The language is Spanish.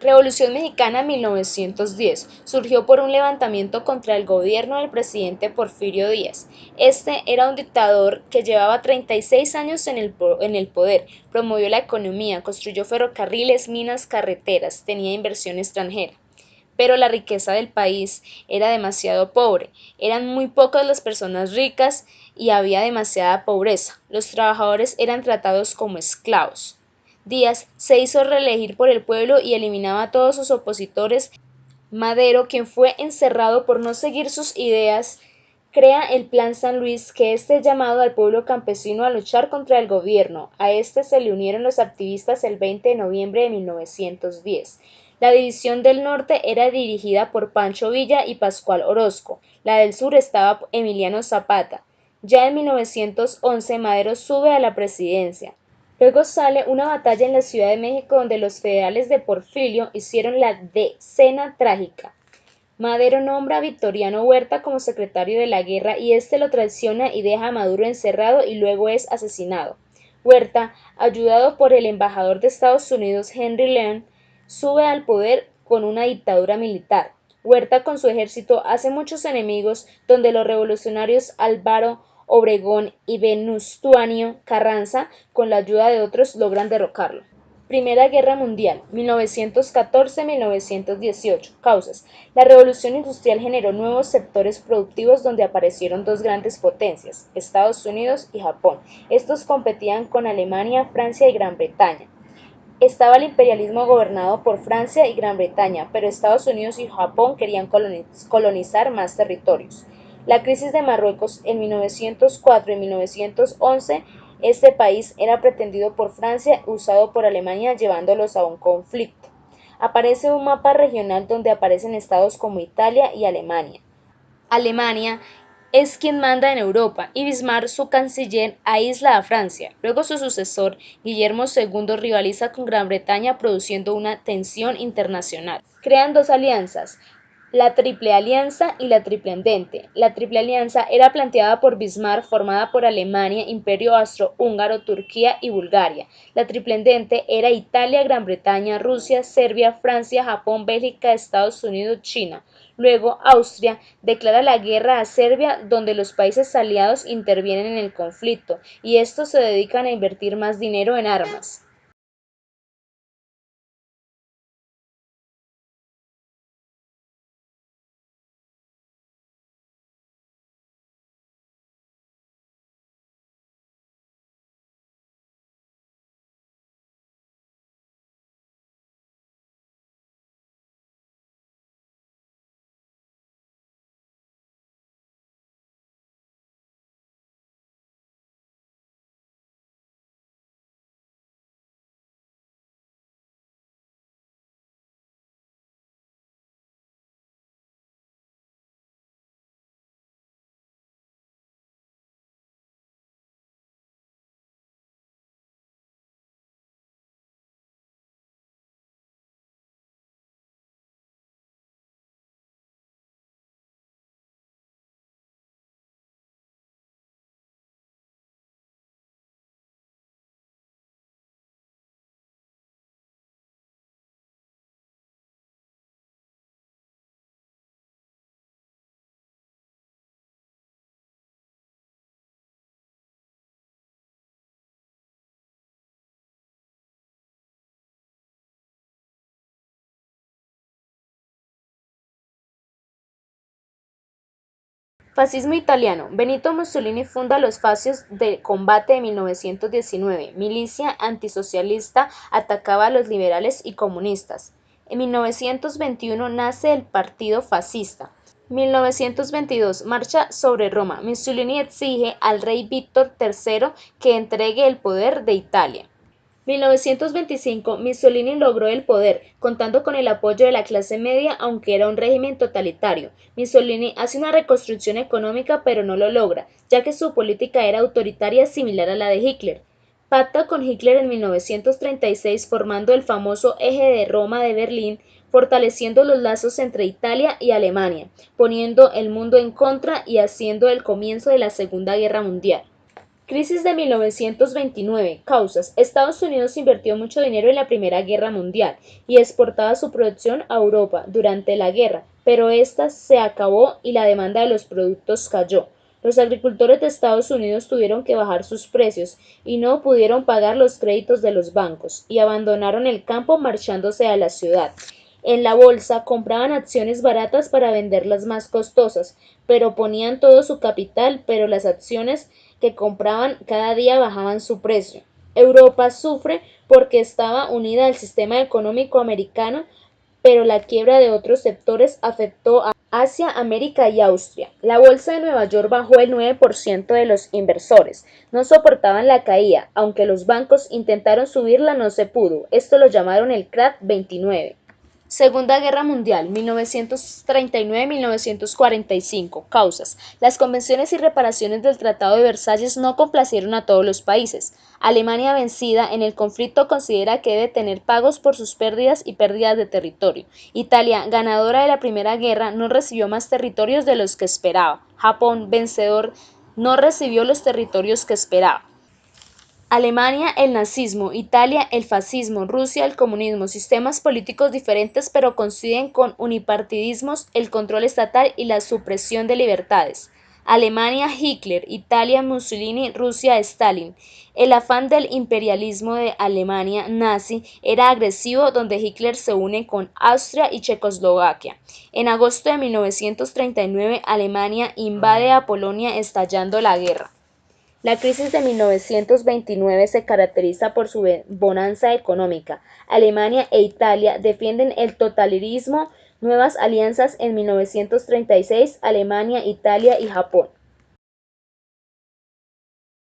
Revolución Mexicana 1910 surgió por un levantamiento contra el gobierno del presidente Porfirio Díaz. Este era un dictador que llevaba 36 años en el poder, promovió la economía, construyó ferrocarriles, minas, carreteras, tenía inversión extranjera. Pero la riqueza del país era demasiado pobre, eran muy pocas las personas ricas y había demasiada pobreza. Los trabajadores eran tratados como esclavos. Díaz se hizo reelegir por el pueblo y eliminaba a todos sus opositores. Madero, quien fue encerrado por no seguir sus ideas, crea el Plan San Luis, que es llamado al pueblo campesino a luchar contra el gobierno. A este se le unieron los activistas el 20 de noviembre de 1910. La división del norte era dirigida por Pancho Villa y Pascual Orozco. La del sur estaba Emiliano Zapata. Ya en 1911 Madero sube a la presidencia. Luego sale una batalla en la Ciudad de México donde los federales de Porfirio hicieron la Decena Trágica. Madero nombra a Victoriano Huerta como secretario de la guerra y este lo traiciona y deja a Maduro encerrado y luego es asesinado. Huerta, ayudado por el embajador de Estados Unidos Henry Leon, sube al poder con una dictadura militar. Huerta con su ejército hace muchos enemigos donde los revolucionarios Álvaro Obregón y Venustiano Carranza, con la ayuda de otros, logran derrocarlo. Primera Guerra Mundial, 1914-1918. Causas. La revolución industrial generó nuevos sectores productivos donde aparecieron dos grandes potencias, Estados Unidos y Japón. Estos competían con Alemania, Francia y Gran Bretaña. Estaba el imperialismo gobernado por Francia y Gran Bretaña, pero Estados Unidos y Japón querían colonizar más territorios. La crisis de Marruecos en 1904 y 1911, este país era pretendido por Francia, usado por Alemania, llevándolos a un conflicto. Aparece un mapa regional donde aparecen estados como Italia y Alemania. Alemania es quien manda en Europa y Bismarck, su canciller, aísla a Francia. Luego su sucesor, Guillermo II, rivaliza con Gran Bretaña produciendo una tensión internacional. Crean dos alianzas, la Triple Alianza y la Triple Entente. La Triple Alianza era planteada por Bismarck, formada por Alemania, Imperio Austrohúngaro, Turquía y Bulgaria. La Triple Entente era Italia, Gran Bretaña, Rusia, Serbia, Francia, Japón, Bélgica, Estados Unidos, China. Luego, Austria declara la guerra a Serbia, donde los países aliados intervienen en el conflicto, y estos se dedican a invertir más dinero en armas. Fascismo italiano. Benito Mussolini funda los Fascios de Combate de 1919. Milicia antisocialista atacaba a los liberales y comunistas. En 1921 nace el Partido Fascista. 1922 Marcha sobre Roma. Mussolini exige al rey Víctor III que entregue el poder de Italia. 1925 Mussolini logró el poder, contando con el apoyo de la clase media, aunque era un régimen totalitario. Mussolini hace una reconstrucción económica, pero no lo logra, ya que su política era autoritaria similar a la de Hitler. Pacta con Hitler en 1936 formando el famoso Eje de Roma de Berlín, fortaleciendo los lazos entre Italia y Alemania, poniendo el mundo en contra y haciendo el comienzo de la Segunda Guerra Mundial. Crisis de 1929. Causas. Estados Unidos invirtió mucho dinero en la Primera Guerra Mundial y exportaba su producción a Europa durante la guerra, pero esta se acabó y la demanda de los productos cayó. Los agricultores de Estados Unidos tuvieron que bajar sus precios y no pudieron pagar los créditos de los bancos y abandonaron el campo marchándose a la ciudad. En la bolsa compraban acciones baratas para venderlas más costosas, pero ponían todo su capital, pero las acciones que compraban cada día bajaban su precio. Europa sufre porque estaba unida al sistema económico americano, pero la quiebra de otros sectores afectó a Asia, América y Austria. La bolsa de Nueva York bajó el 9% de los inversores. No soportaban la caída, aunque los bancos intentaron subirla no se pudo. Esto lo llamaron el crack 29. Segunda Guerra Mundial, 1939-1945. Causas. Las convenciones y reparaciones del Tratado de Versalles no complacieron a todos los países. Alemania, vencida en el conflicto, considera que debe tener pagos por sus pérdidas y pérdidas de territorio. Italia, ganadora de la Primera Guerra, no recibió más territorios de los que esperaba. Japón, vencedor, no recibió los territorios que esperaba. Alemania, el nazismo; Italia, el fascismo; Rusia, el comunismo; sistemas políticos diferentes pero coinciden con unipartidismos, el control estatal y la supresión de libertades. Alemania, Hitler; Italia, Mussolini; Rusia, Stalin. El afán del imperialismo de Alemania nazi era agresivo, donde Hitler se une con Austria y Checoslovaquia. En agosto de 1939, Alemania invade a Polonia, estallando la guerra. La crisis de 1929 se caracteriza por su bonanza económica. Alemania e Italia defienden el totalitarismo. Nuevas alianzas en 1936, Alemania, Italia y Japón.